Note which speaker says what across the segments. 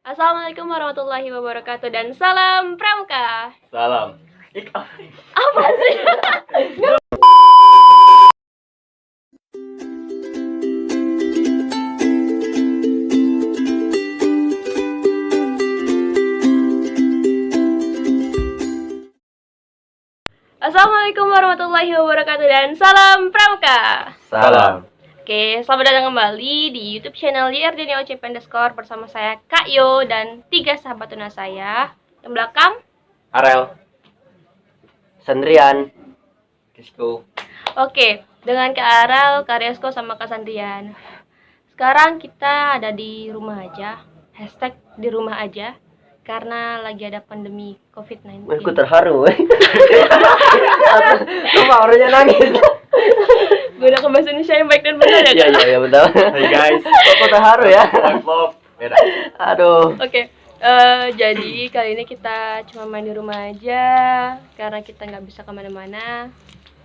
Speaker 1: Assalamualaikum warahmatullahi wabarakatuh dan salam pramuka.
Speaker 2: Salam.
Speaker 1: Apa sih? Assalamualaikum warahmatullahi wabarakatuh dan salam pramuka.
Speaker 2: Salam.
Speaker 1: Oke, selamat datang kembali di YouTube channel YRDNOC_ bersama saya Kak Yo dan 3 sahabat tuna saya. Yang belakang
Speaker 2: Arel.
Speaker 3: Sandrian.
Speaker 2: Kisko.
Speaker 1: Oke, dengan Kak Arel, Kak Resko, sama Kak Sandrian. Sekarang kita ada di rumah aja. Hashtag di rumah aja. Karena lagi ada pandemi COVID-19.
Speaker 3: Aku terharu. Apa orangnya nangis?
Speaker 1: Gunakan bahasa Indonesia yang baik dan benar ya, Kak?
Speaker 3: Iya betul.
Speaker 2: Hai guys.
Speaker 3: Aku terharu ya.
Speaker 2: Love. Beda.
Speaker 3: Aduh.
Speaker 1: Oke, jadi kali ini kita cuma main di rumah aja. Karena kita nggak bisa kemana-mana.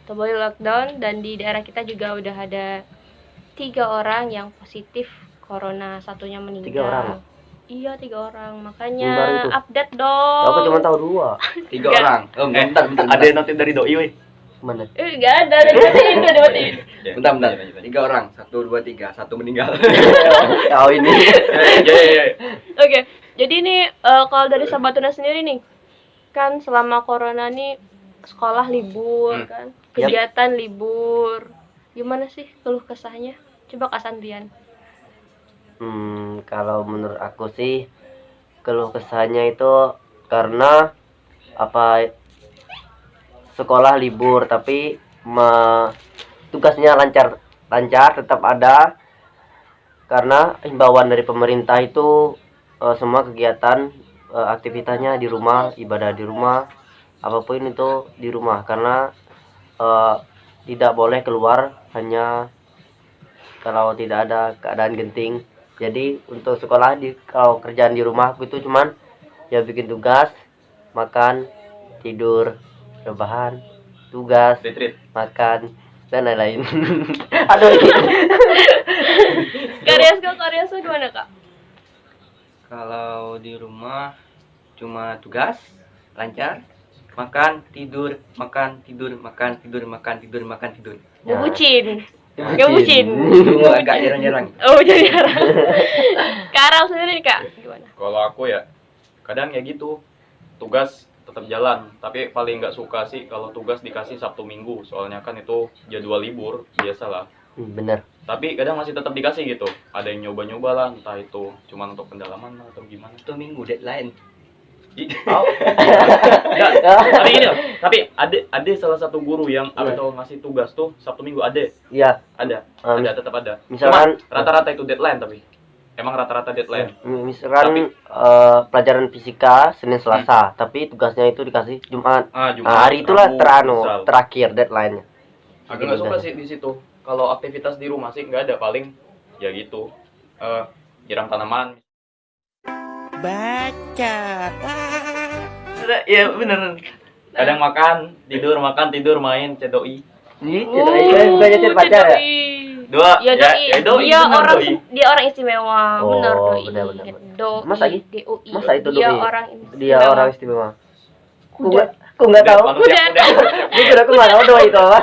Speaker 1: Boleh lockdown, dan di daerah kita juga udah ada 3 orang yang positif corona, satunya meninggal.
Speaker 3: 3 orang?
Speaker 1: Iya, 3 orang.
Speaker 3: Yang baru
Speaker 1: Makanya
Speaker 3: itu.
Speaker 1: update dong.
Speaker 3: Aku cuma tahu 2.
Speaker 2: 3 orang. Bentar. Ada yang nanti dari doi, weh.
Speaker 3: Mana?
Speaker 1: Nggak ada, dimatiin.
Speaker 2: Bentar. 3 orang. 1, 2, 3. 1 meninggal.
Speaker 3: Kau ini.
Speaker 2: Ya.
Speaker 1: Oke, jadi ini kalau dari Sahabat Tuna sendiri nih, kan selama corona nih sekolah libur kan, kegiatan libur. Gimana sih keluh kesahnya? Coba Kak Sandrian.
Speaker 3: Kalau menurut aku sih keluh kesahnya itu karena sekolah libur tapi tugasnya lancar tetap ada, karena himbauan dari pemerintah itu semua kegiatan aktivitasnya di rumah, ibadah di rumah, apapun itu di rumah, karena tidak boleh keluar hanya kalau tidak ada keadaan genting. Jadi untuk sekolah kalau kerjaan di rumah aku itu cuman ya bikin tugas, makan, tidur, rebahan, tugas,
Speaker 2: Retreat.
Speaker 3: makan, dan lain-lain. Aduh.
Speaker 1: Karya gimana, Kak?
Speaker 4: Kalau di rumah cuma tugas, lancar, makan, tidur, makan, tidur, makan, tidur, makan, tidur, makan, tidur.
Speaker 1: Ya. Ngebucin.
Speaker 4: Cuma agak jarang-jarang.
Speaker 1: Oh, jadi jarang. Kak Arel sendiri, Kak, gimana?
Speaker 2: Kalau aku ya, kadang ya gitu. Tugas tetap jalan, tapi paling nggak suka sih kalau tugas dikasih Sabtu Minggu, soalnya kan itu jadwal libur biasalah.
Speaker 3: Bener.
Speaker 2: Tapi kadang masih tetap dikasih gitu. Ada yang nyoba-nyoba lah, entah itu cuma untuk pendalaman atau gimana.
Speaker 4: Satu minggu deadline.
Speaker 2: Enggak, tapi gini loh. Tapi ada salah satu guru yang atau ngasih tugas tuh Sabtu Minggu ada.
Speaker 3: Iya.
Speaker 2: Ada tetap ada.
Speaker 3: Misalkan
Speaker 2: Cuma rata-rata itu deadline, tapi emang rata-rata deadline.
Speaker 3: misalkan pelajaran fisika Senin Selasa, tapi tugasnya itu dikasih Jumat.
Speaker 2: Jumat,
Speaker 3: Hari itulah
Speaker 2: Rabu, misal.
Speaker 3: terakhir deadline-nya.
Speaker 2: Agak nggak suka sih di situ. Kalau aktivitas di rumah sih nggak ada, paling ya gitu. Nyiram tanaman.
Speaker 4: Baca.
Speaker 2: Iya bener. Kadang makan, tidur, main, cedoi.
Speaker 3: Bukannya chat pacar ya?
Speaker 2: Dua,
Speaker 1: Ya, doi.
Speaker 2: Iya, bener, doi.
Speaker 1: Dia orang istimewa.
Speaker 3: Oh,
Speaker 1: Benar, doi.
Speaker 3: benar.
Speaker 1: Doi.
Speaker 3: Masa gitu?
Speaker 1: DOI.
Speaker 3: Masa itu
Speaker 1: Dia
Speaker 3: doi?
Speaker 1: orang istimewa.
Speaker 3: Dia orang istimewa.
Speaker 1: Kuda.
Speaker 3: Aku nggak tahu.
Speaker 2: Manusia kuda.
Speaker 3: Jujur aku nggak tahu doa itu apa.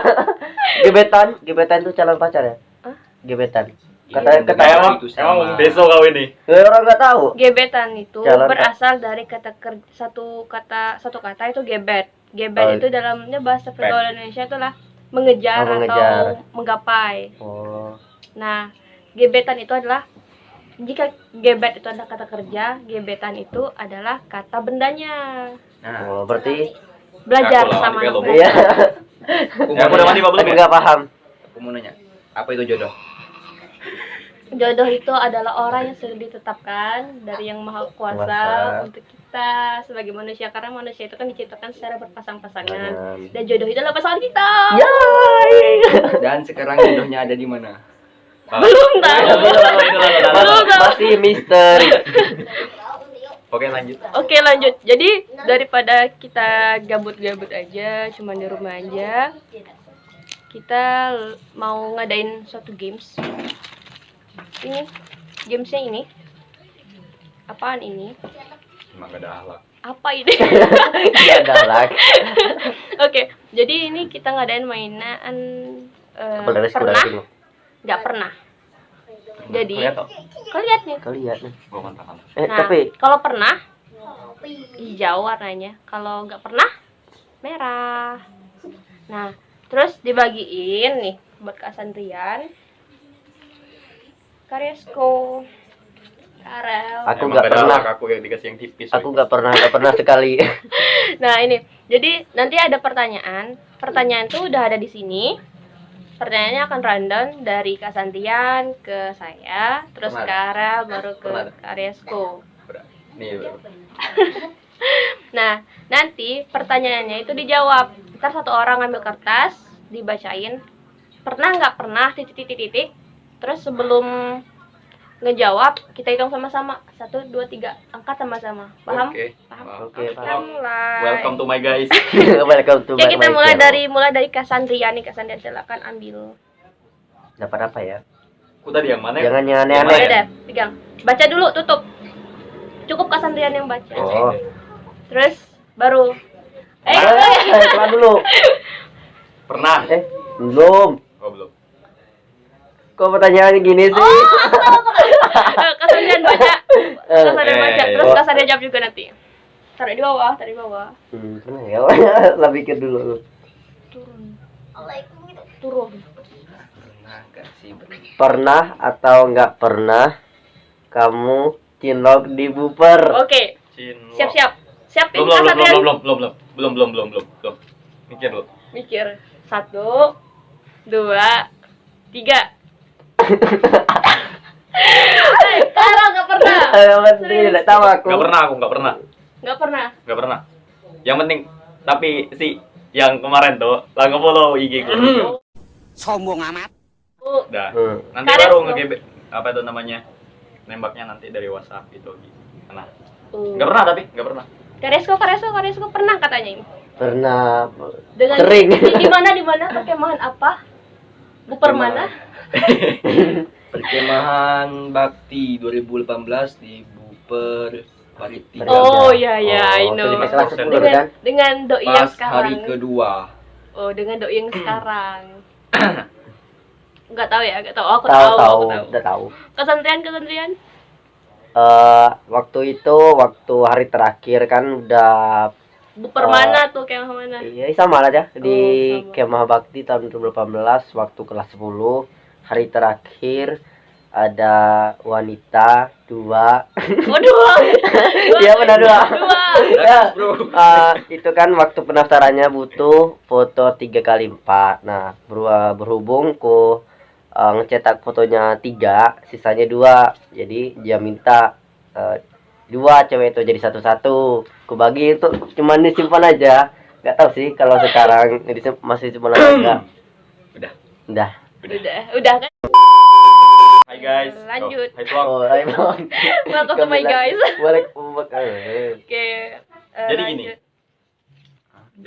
Speaker 3: Gebetan itu calon pacar ya?
Speaker 1: Hah?
Speaker 3: Gebetan.
Speaker 1: Iya.
Speaker 3: Kata
Speaker 2: Emang besok kau ini.
Speaker 3: orang nggak tahu.
Speaker 1: Gebetan itu
Speaker 3: Jalan,
Speaker 1: berasal dari satu kata itu gebet. Gebet itu dalamnya bahasa pergaulan Indonesia itulah mengejar,
Speaker 3: mengejar.
Speaker 1: atau menggapai.
Speaker 3: Oh.
Speaker 1: Nah, gebetan itu adalah, jika gebet itu adalah kata kerja, gebetan itu adalah kata bendanya.
Speaker 3: Oh, berarti
Speaker 1: Belajar
Speaker 2: Aku lah,
Speaker 1: sama
Speaker 2: mandi belum.
Speaker 1: anak
Speaker 3: iya.
Speaker 2: Ya, aku udah mandi belum
Speaker 3: Aku
Speaker 2: ya?
Speaker 3: nggak paham.
Speaker 4: Aku mau nanya, apa itu jodoh?
Speaker 1: Jodoh itu adalah orang yang sudah ditetapkan dari Yang Maha Kuasa
Speaker 3: Kuasa.
Speaker 1: untuk kita sebagai manusia, karena manusia itu kan diciptakan secara berpasang-pasangan.
Speaker 3: Jangan.
Speaker 1: Dan jodoh itu adalah pasangan kita.
Speaker 3: Yay.
Speaker 4: Dan sekarang jodohnya ada di mana?
Speaker 1: Belum tahu. Belum tahu.
Speaker 3: Masih misteri.
Speaker 2: Oke, lanjut.
Speaker 1: Oke, lanjut. Jadi daripada kita gabut-gabut aja, cuma di rumah aja, kita mau ngadain suatu games. Ini gamesnya ini Apaan ini?
Speaker 2: Emang gak ada akhlak.
Speaker 1: Apa ini?
Speaker 3: Nggak ada lah.
Speaker 1: Oke, jadi ini kita ngadain mainan
Speaker 3: Kepala dari sekolah
Speaker 1: pernah,
Speaker 3: itu.
Speaker 1: nggak pernah. Jadi,
Speaker 2: Lihat toh.
Speaker 1: kau lihat nih.
Speaker 3: Kau lihat nih.
Speaker 2: Gua kontak.
Speaker 1: Nah,
Speaker 3: Tapi
Speaker 1: kalau pernah, hijau warnanya. Kalau nggak pernah, merah. Nah, terus dibagiin nih buat Kak Sandrian, Karyasko, Karel.
Speaker 3: Aku
Speaker 2: Emang
Speaker 3: nggak
Speaker 2: gak ada
Speaker 3: pernah.
Speaker 2: akhlak, aku yang dikasih yang tipis.
Speaker 3: aku nggak pernah sekali.
Speaker 1: Nah, ini. Jadi nanti ada pertanyaan. Pertanyaan tuh udah ada di sini. Pertanyaannya akan random dari Kak Santian ke saya, terus
Speaker 2: Pernah.
Speaker 1: ke Karel, baru ke
Speaker 2: Pernah.
Speaker 1: Karyasko.
Speaker 2: Nih,
Speaker 1: Nah, nanti pertanyaannya itu dijawab. Ntar satu orang ngambil kertas, dibacain. Pernah nggak pernah, titik-titik-titik. Terus sebelum ngejawab, kita hitung sama-sama. 1, 2, 3. Angkat sama-sama. Paham?
Speaker 2: Oke.
Speaker 1: Paham.
Speaker 3: Oke,
Speaker 1: Kita
Speaker 3: paham.
Speaker 1: mulai.
Speaker 2: Welcome to my guys.
Speaker 3: Welcome to
Speaker 1: Oke,
Speaker 3: my
Speaker 1: kita mulai
Speaker 3: channel.
Speaker 1: dari Kak Sandrian nih. Kak Sandrian silakan ambil.
Speaker 3: Dapat apa ya?
Speaker 2: Aku tadi yang mana?
Speaker 3: Jangan yang
Speaker 2: Yang mana
Speaker 3: aneh-aneh.
Speaker 2: ya?
Speaker 1: Udah, pegang. Baca dulu, tutup. Cukup Kak Sandrian yang baca.
Speaker 3: Oh.
Speaker 1: Terus baru
Speaker 3: Kelar dulu.
Speaker 2: Pernah.
Speaker 3: Belum.
Speaker 2: Oh, belum.
Speaker 3: Kok pertanyaannya gini sih?
Speaker 1: Kak Sandrian baca. Kak Sandrian baca. Terus
Speaker 3: Oh.
Speaker 1: Kak Sandrian jawab juga nanti. Taruh di bawah, taruh di bawah.
Speaker 3: Pernah ya. Lah pikir dulu.
Speaker 1: Turun. Turun.
Speaker 4: Pernah nggak sih?
Speaker 3: Pernah atau nggak pernah kamu cinlok di buper?
Speaker 1: Oke,
Speaker 2: Cinlok.
Speaker 1: siap-siap. Siap
Speaker 2: Belum,
Speaker 1: Kak
Speaker 2: belum,
Speaker 1: Sandrian.
Speaker 2: belum. Mikir dulu.
Speaker 1: Mikir. 1, 2, 3. Karel nggak pernah.
Speaker 3: Tidak tahu aku.
Speaker 2: Gak pernah aku, gak pernah.
Speaker 1: Nggak pernah.
Speaker 2: Gak pernah. Yang penting, tapi si yang kemarin tuh, lah nge-follow IG gue.
Speaker 5: Sombong amat.
Speaker 1: Oh,
Speaker 2: Udah.
Speaker 3: Hmm.
Speaker 2: Nanti
Speaker 1: Karet
Speaker 2: baru
Speaker 1: dong.
Speaker 2: nge-GB, apa itu namanya? Nembaknya nanti dari WhatsApp gitu. Nah,
Speaker 1: oh.
Speaker 2: gak pernah tapi, gak pernah.
Speaker 1: Karesko pernah katanya ini.
Speaker 3: Pernah.
Speaker 1: Dengan
Speaker 3: Sering.
Speaker 1: Di mana perkemahan apa? Buper mana?
Speaker 4: Perkemahan Bakti 2018 di Buper Paritika.
Speaker 1: Oh iya iya, I
Speaker 3: Oh,
Speaker 1: know.
Speaker 3: terima kelas 10
Speaker 1: Dengan
Speaker 3: kan?
Speaker 1: dengan doi yang
Speaker 4: Pas hari
Speaker 1: sekarang.
Speaker 4: kedua.
Speaker 1: Oh, dengan doi yang sekarang. Enggak tahu ya, enggak tahu. Oh, aku
Speaker 3: Tahu,
Speaker 1: tahu.
Speaker 3: udah tahu.
Speaker 1: Kesantrian.
Speaker 3: Waktu itu waktu hari terakhir kan udah
Speaker 1: Buper mana tuh, kemah mana?
Speaker 3: iya sama lah ya di
Speaker 1: sama.
Speaker 3: Kemah Bakti tahun 2018 waktu kelas 10 hari terakhir ada wanita 2.
Speaker 1: Oh, dua.
Speaker 3: Iya benar 2.
Speaker 1: Dua.
Speaker 3: Ya, itu kan waktu pendaftarannya butuh foto 3x4. Nah, berhubung ku ngecetak fotonya 3, sisanya 2. Jadi dia minta 2 cewek itu jadi satu-satu. Ku bagi itu cuman disimpan aja. Nggak tahu sih kalau sekarang masih simpan atau enggak.
Speaker 2: Udah.
Speaker 1: Udah kan?
Speaker 2: Hai guys.
Speaker 1: Lanjut.
Speaker 2: Oh, hai vlog.
Speaker 3: Oh, ayo.
Speaker 1: Welcome to my guys.
Speaker 3: Balik.
Speaker 1: Oke.
Speaker 2: Jadi gini.
Speaker 1: lanjut.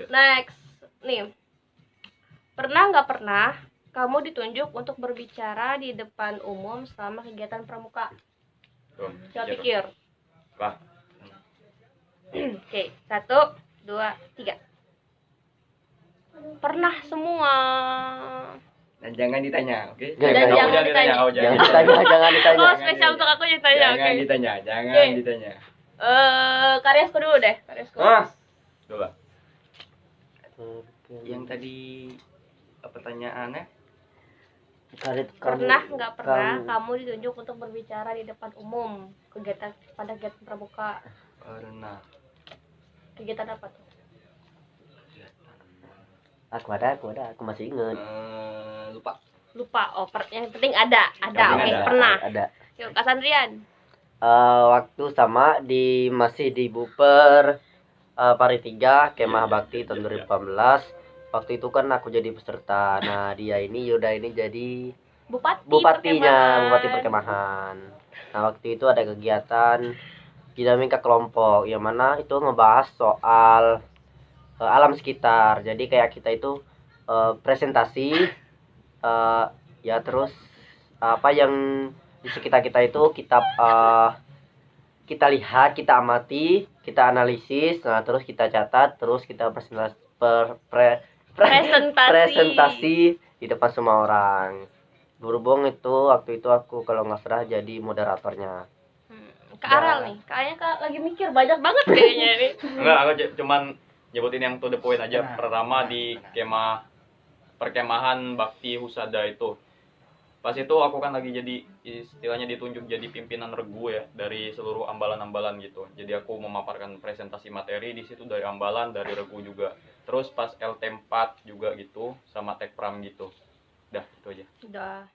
Speaker 1: Next. Nih. Pernah nggak pernah kamu ditunjuk untuk berbicara di depan umum selama kegiatan pramuka? Coba pikir.
Speaker 2: Wah,
Speaker 1: Oke, 1, 2, 3. Pernah semua.
Speaker 4: Dan jangan ditanya, oke?
Speaker 1: Jangan ditanya.
Speaker 3: Jangan ditanya.
Speaker 1: Oh, spesial untuk aku yang tanya.
Speaker 4: Jangan
Speaker 1: Oke.
Speaker 4: ditanya, jangan
Speaker 1: Oke.
Speaker 4: ditanya.
Speaker 1: Karyasko dulu deh, Karyasko.
Speaker 2: coba.
Speaker 4: Yang tadi pertanyaannya
Speaker 1: Pernah nggak pernah kamu ditunjuk untuk berbicara di depan umum pada kegiatan pramuka?
Speaker 4: pernah.
Speaker 1: Kegiatan apa tuh?
Speaker 3: Aku masih ingat.
Speaker 4: Lupa.
Speaker 1: Oh, yang penting ada.
Speaker 2: Yang
Speaker 1: Oke,
Speaker 2: penting ada.
Speaker 1: pernah.
Speaker 3: Ada.
Speaker 1: Yuk, Kak Sandrian.
Speaker 3: Waktu sama masih di Buper Paritika Kemah Bakti tahun 2018. Waktu itu kan aku jadi peserta. Nah, dia ini Yuda ini jadi bupatinya, bupati perkemahan. Nah, waktu itu ada kegiatan dinamika kelompok yang mana itu ngebahas soal alam sekitar. Jadi kayak kita itu presentasi ya terus apa yang di sekitar kita itu kita kita lihat, kita amati, kita analisis, nah terus kita catat, terus kita presentasi di depan semua orang. Berhubung itu waktu itu aku kalau nggak salah jadi moderatornya.
Speaker 1: Kak Aral nih, kayaknya Kak lagi mikir banyak banget kayaknya ini.
Speaker 2: Enggak, aku cuman nyebutin yang to the point aja. Pertama di perkemahan Bakti Husada itu. Pas itu aku kan lagi jadi istilahnya ditunjuk jadi pimpinan regu ya dari seluruh ambalan-ambalan gitu. Jadi aku memaparkan presentasi materi di situ dari ambalan, dari regu juga. Terus pas LT4 juga gitu sama Tekpram gitu. Dah, itu aja.
Speaker 1: Udah.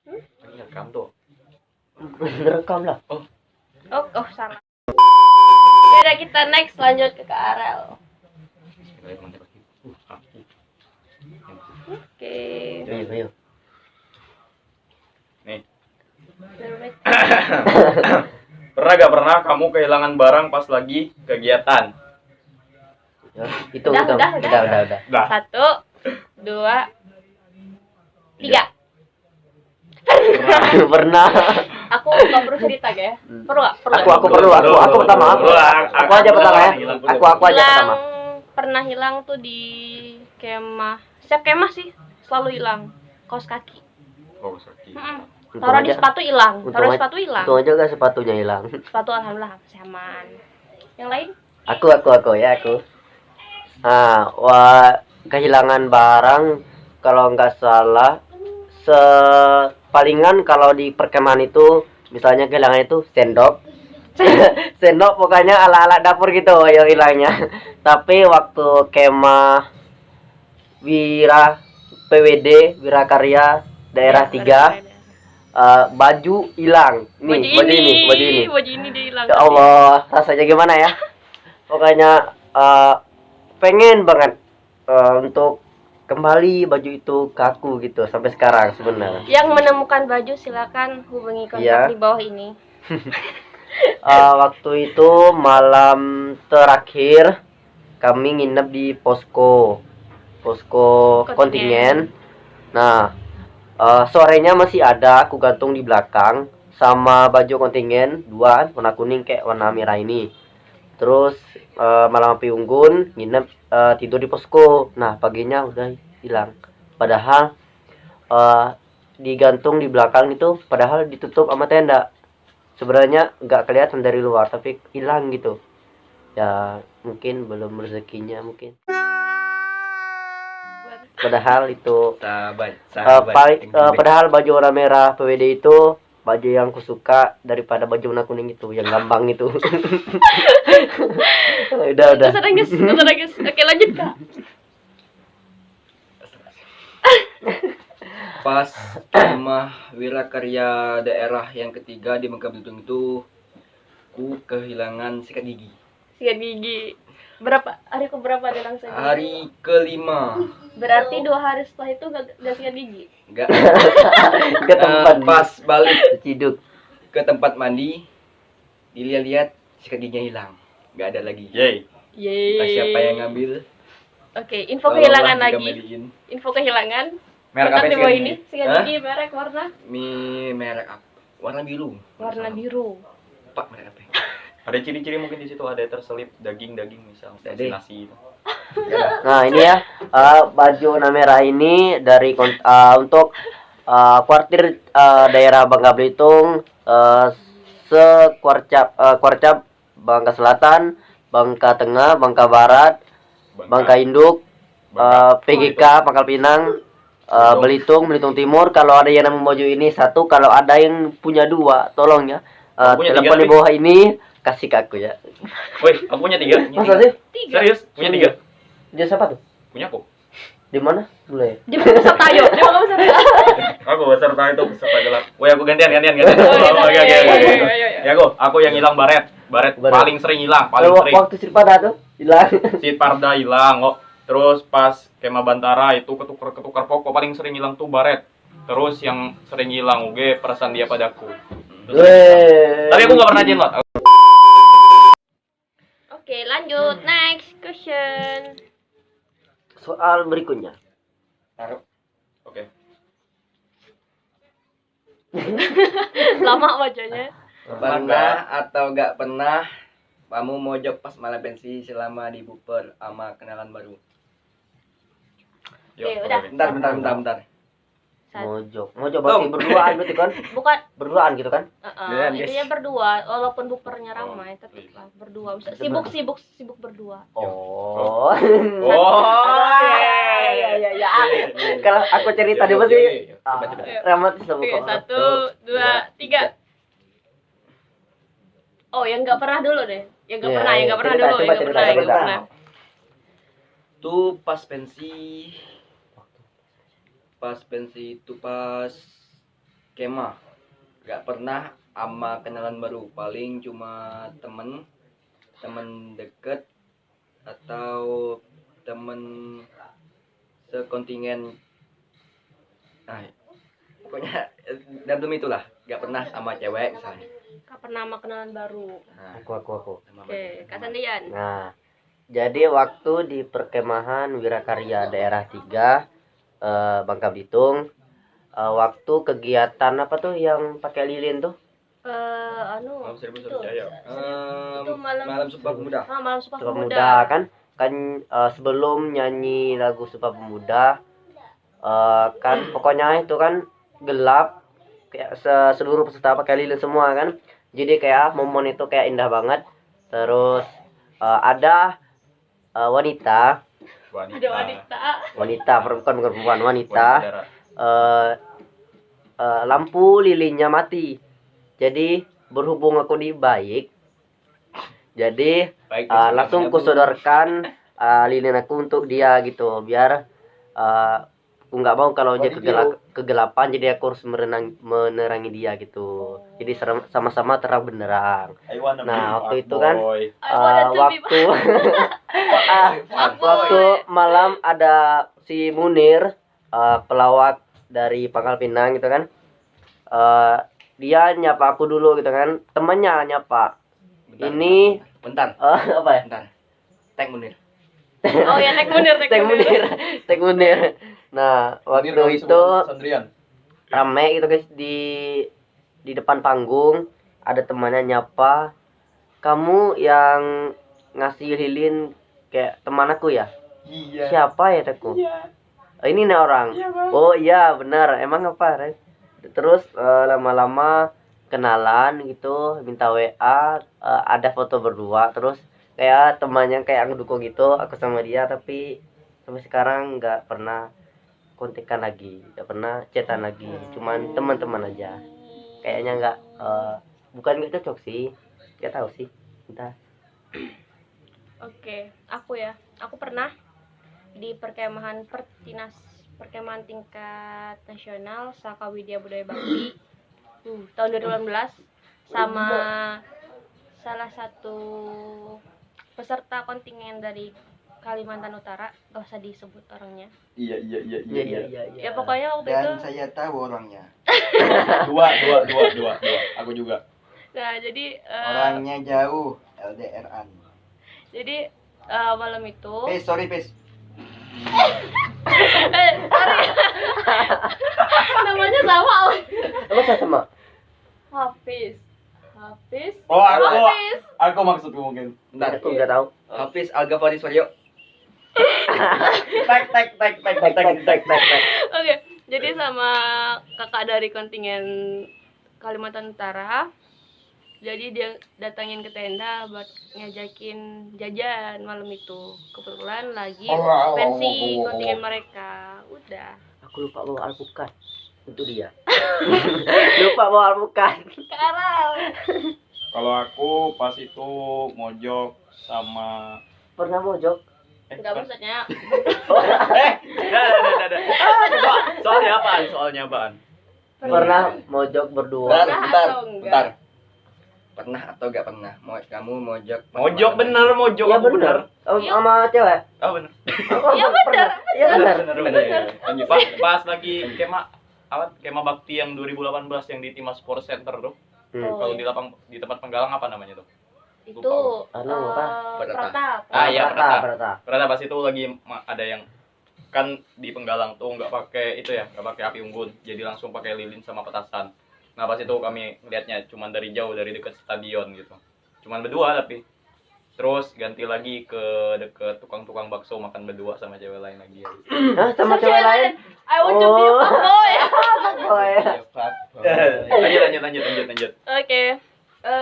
Speaker 2: Ini rekam tuh.
Speaker 3: Rekam lah.
Speaker 1: Oh, salah. Yaudah kita next lanjut ke Kak Aral. Oke.
Speaker 3: Ayo.
Speaker 2: Nih. Pernah kamu kehilangan barang pas lagi kegiatan?
Speaker 3: Ya, itu
Speaker 1: Udah.
Speaker 2: Dah.
Speaker 1: 1, 2, 3.
Speaker 3: Pernah.
Speaker 1: Aku nggak perlu cerita ya. Perlu nggak?
Speaker 3: Aku pertama. Aku aja pertama ya. Aku aja pertama.
Speaker 1: Pernah hilang tuh di kemah. Setiap kemah sih selalu hilang. Kaos kaki.
Speaker 2: Oh, sakit.
Speaker 1: Taruh di sepatu hilang. Taruh di sepatu hilang.
Speaker 3: Untung aja gak sepatunya hilang.
Speaker 1: Sepatu alhamdulillah masih aman. Yang lain?
Speaker 3: Aku. Kehilangan barang kalau nggak salah palingan kalau di perkemahan itu misalnya kehilangan itu sendok. Sendok pokoknya ala-ala dapur gitu yang hilangnya. Tapi waktu kemah PWD Wirakarya daerah 3 baju hilang.
Speaker 1: Baju ini dia hilang.
Speaker 3: Ya Allah, rasanya gimana ya? Pokoknya pengen banget untuk kembali baju itu ke aku gitu sampai sekarang sebenarnya.
Speaker 1: Yang menemukan baju silakan hubungi kontak di bawah ini.
Speaker 3: Waktu itu malam terakhir kami nginep di posko kontingen. Nah, sorenya masih ada aku gantung di belakang sama baju kontingen 2 warna kuning kayak warna merah ini. Terus malam api unggun nginep tidur di posko. Nah paginya udah hilang. Padahal digantung di belakang itu padahal ditutup sama tenda. Sebenarnya nggak kelihatan dari luar tapi hilang gitu. Ya mungkin belum rezekinya mungkin. Padahal itu padahal baju warna merah PWD itu baju yang kusuka daripada baju warna kuning itu yang gampang itu. udah.
Speaker 1: Nangis. Oke lanjut Kak.
Speaker 4: Pas kemah Wirakarya daerah yang ketiga di Bangka Belitung itu ku kehilangan sikat gigi.
Speaker 1: Sikat gigi. Hari keberapa ada langsung?
Speaker 4: Hari kelima.
Speaker 1: Berarti 2 hari setelah itu gak sikat gigi?
Speaker 4: Enggak.
Speaker 3: Ke tempat
Speaker 4: Pas balik
Speaker 3: ciduk
Speaker 4: ke tempat mandi dilihat-lihat sikat giginya hilang. Enggak ada lagi.
Speaker 2: Yeay.
Speaker 4: Entah siapa yang ngambil.
Speaker 1: Oke, info kehilangan
Speaker 4: Tolonglah
Speaker 1: lagi.
Speaker 4: dikembaliin.
Speaker 1: Info kehilangan.
Speaker 2: Merek
Speaker 1: Kontak
Speaker 2: apa
Speaker 1: di
Speaker 2: sih?
Speaker 1: bawah ini. Sikat gigi merek warna?
Speaker 4: Merek apa? Warna biru.
Speaker 1: Warna biru.
Speaker 4: Pak merek apa?
Speaker 2: Ada ciri-ciri mungkin di situ ada terselip daging misal nasi itu.
Speaker 3: Nah ini ya baju warna merah ini dari untuk kuartir daerah Bangka Belitung, Kuarcap Bangka Selatan, Bangka Tengah, Bangka Barat, Bangka Induk, PGK Pangkal Pinang, Belitung Timur. Kalau ada yang namanya baju ini 1, kalau ada yang punya 2 tolong ya telepon di bawah ini kasih ke aku ya.
Speaker 2: Woi, aku punya 3.
Speaker 3: Masa sih?
Speaker 2: Serius? Punya 3.
Speaker 3: Dia siapa tuh?
Speaker 2: Punya aku.
Speaker 3: Di mana? Boleh.
Speaker 1: Dia mau peserta ayo.
Speaker 2: Aku peserta itu peserta gelap. Woi, aku gantian.
Speaker 1: Oke.
Speaker 2: Ya aku yang hilang baret paling sering hilang,
Speaker 3: Waktu Sirpada tuh hilang.
Speaker 2: Parda hilang kok. Terus pas kemah Bantara itu ketukar pokok paling sering hilang tuh baret. Terus yang sering hilang uge perasaan dia padaku. Tapi aku nggak pernah jenlot.
Speaker 1: Oke, lanjut. Next question.
Speaker 3: Soal berikutnya.
Speaker 2: Oke.
Speaker 1: Lama wajahnya.
Speaker 4: Pernah atau gak pernah kamu mojok pas malam pensi selama di buper sama kenalan baru?
Speaker 2: Yuk,
Speaker 1: Oke, udah.
Speaker 4: Bentar.
Speaker 1: Satu.
Speaker 3: Mojok berarti berduaan berarti kan?
Speaker 1: Bukan.
Speaker 3: Berduaan gitu kan?
Speaker 4: Beneran, guys.
Speaker 1: Intinya berdua, walaupun bupernya ramai tetap lah berdua. Bisa sibuk berdua.
Speaker 3: Oh.
Speaker 2: Oh,
Speaker 3: Ya. Kalau aku cerita dia pasti
Speaker 4: Coba.
Speaker 3: Rahmat bisa
Speaker 1: Oke,
Speaker 3: buka.
Speaker 1: 1, 2, 3. Oh, yang nggak pernah dulu deh. Yang nggak
Speaker 3: Iya,
Speaker 1: pernah, yang nggak pernah
Speaker 3: cerita,
Speaker 1: dulu,
Speaker 3: coba
Speaker 1: yang nggak
Speaker 3: cerita,
Speaker 1: pernah, yang nggak
Speaker 3: cerita.
Speaker 1: pernah.
Speaker 4: Tuh pas pensi itu pas kemah gak pernah sama kenalan baru, paling cuma temen deket atau temen sekontingen. Nah, pokoknya dalam itulah gak pernah sama cewek misalnya.
Speaker 1: Nggak pernah sama kenalan baru.
Speaker 4: Nah,
Speaker 3: Aku.
Speaker 4: sama
Speaker 1: Oke, Kak Sandian.
Speaker 3: Nah, jadi waktu di perkemahan Wirakarya daerah 3 Bangka Belitung, waktu kegiatan apa tuh yang pakai lilin tuh?
Speaker 2: Malam Seribu Sriwijaya.
Speaker 1: Itu
Speaker 4: malam Sumpah Pemuda.
Speaker 1: Malam Sumpah
Speaker 3: Sumpah
Speaker 1: Pemuda.
Speaker 3: Pemuda kan sebelum nyanyi lagu Sumpah Pemuda kan pokoknya itu kan gelap, kayak seluruh peserta pakai lilin semua kan, jadi kayak momen itu kayak indah banget. Terus ada wanita
Speaker 1: Ada wanita.
Speaker 3: perempuan wanita lampu lilinnya mati. Jadi berhubung aku di baik, jadi
Speaker 4: Baik,
Speaker 3: langsung kusodorkan lilin aku untuk dia gitu, biar aku nggak mau kalau dia kegelapan, jadi aku harus menerangi dia gitu. Jadi sama-sama terang benderang. Nah, waktu itu kan waktu malam ada si Munir, pelawak dari Pangkal Pinang gitu kan. Dia nyapa aku dulu gitu kan, temennya nyapa. Ini
Speaker 4: bentar.
Speaker 3: apa ya?
Speaker 4: Bentar. Tag Munir.
Speaker 1: Oh ya,
Speaker 3: Tek Munir. Nah, waktu itu
Speaker 2: Sandrian.
Speaker 3: rame gitu guys, di depan panggung ada temannya nyapa, kamu yang ngasih lilin kayak teman aku ya?
Speaker 2: Iya.
Speaker 3: Siapa ya teku?
Speaker 2: Iya.
Speaker 3: Ini nih orang.
Speaker 2: Iya, Bang.
Speaker 3: Oh iya benar, emang apa Res? Terus lama-lama kenalan gitu, minta WA, ada foto berdua, terus kayak temannya kayak ngedukung gitu aku sama dia, tapi sampai sekarang nggak pernah kontekan lagi, nggak pernah chatan lagi, cuman teman-teman aja. Kayaknya nggak bukan nggak cocok sih, nggak tahu sih, entah.
Speaker 1: Oke, aku pernah di perkemahan perkemahan tingkat nasional Saka Widya Budaya Bakti tahun 2018 sama salah satu peserta kontingen dari Kalimantan Utara, gak usah disebut orangnya.
Speaker 2: Iya.
Speaker 1: Ya pokoknya waktu itu.
Speaker 4: Dan saya tahu orangnya.
Speaker 2: Dua. Aku juga.
Speaker 1: Nah, jadi
Speaker 4: Orangnya jauh, LDR-an.
Speaker 1: jadi malam itu
Speaker 4: Sorry.
Speaker 1: sorry. Namanya sama.
Speaker 3: Apa sama?
Speaker 1: Hafiz.
Speaker 2: Oh,
Speaker 1: Hafiz.
Speaker 2: aku maksudku mungkin.
Speaker 4: Bentar.
Speaker 3: Aku nggak tahu.
Speaker 4: Hafiz Al-Ghafari Suryo.
Speaker 2: Tek.
Speaker 1: Oke, jadi sama kakak dari kontingen Kalimantan Utara. Jadi dia datangin ke tenda buat ngajakin jajan malam itu. Kebetulan lagi pensi kontingen mereka. Udah.
Speaker 3: Aku lupa bawa alpukat untuk dia. Lupa bawa alpukat.
Speaker 1: Sekarang.
Speaker 2: Kalau aku pas itu mojok sama
Speaker 3: Pernah mojok?
Speaker 1: Enggak maksudnya.
Speaker 2: Ada. Soalnya apaan?
Speaker 3: Pernah mojok berdua.
Speaker 4: Bentar. Pernah atau gak pernah? Kamu mojok?
Speaker 2: Mojok bener.
Speaker 3: Iya benar. Sama cewek.
Speaker 2: Oh bener.
Speaker 1: Iya bener.
Speaker 3: Iya benar.
Speaker 2: Lanjut. Pas lagi kema bakti yang 2018 yang di Timas Sports Center tuh. Kalau di tempat penggalang apa namanya tuh?
Speaker 1: Itu
Speaker 4: Pratap.
Speaker 2: Iya,
Speaker 3: Pratap.
Speaker 2: Karena pas itu lagi ada yang kan di penggalang tuh nggak pakai itu ya, nggak pakai api unggun, jadi langsung pakai lilin sama petasan. Nah pas itu kami ngeliatnya cuman dari jauh, dari dekat stadion gitu, cuman berdua tapi. Terus ganti lagi ke deket tukang-tukang bakso, makan berdua sama cewek lain lagi.
Speaker 3: Hah, sama cewek lain?
Speaker 1: I want to be a
Speaker 3: Oh.
Speaker 1: fuckboy.
Speaker 3: Oh ya.
Speaker 2: Lanjut.
Speaker 1: Oke.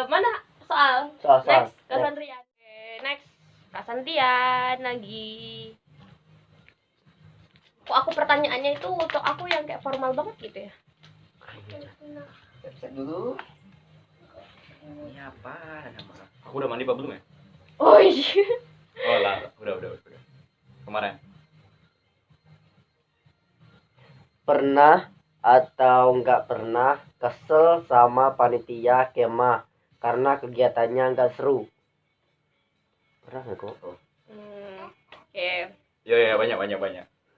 Speaker 1: Mana soal?
Speaker 3: Soal.
Speaker 1: Next, Kak Sandrian. Oke, next. Kak Sandrian lagi. Kok aku pertanyaannya itu untuk aku yang kayak formal banget gitu ya?
Speaker 3: Cek dulu.
Speaker 4: Ini apa nama?
Speaker 2: Aku udah mandi apa belum ya?
Speaker 1: Oh iya.
Speaker 2: Oh lah, udah. Kemarin.
Speaker 3: Pernah atau nggak pernah kesel sama panitia kemah karena kegiatannya nggak seru? Pernah nggak kok?
Speaker 1: Oke.
Speaker 2: Ya banyak.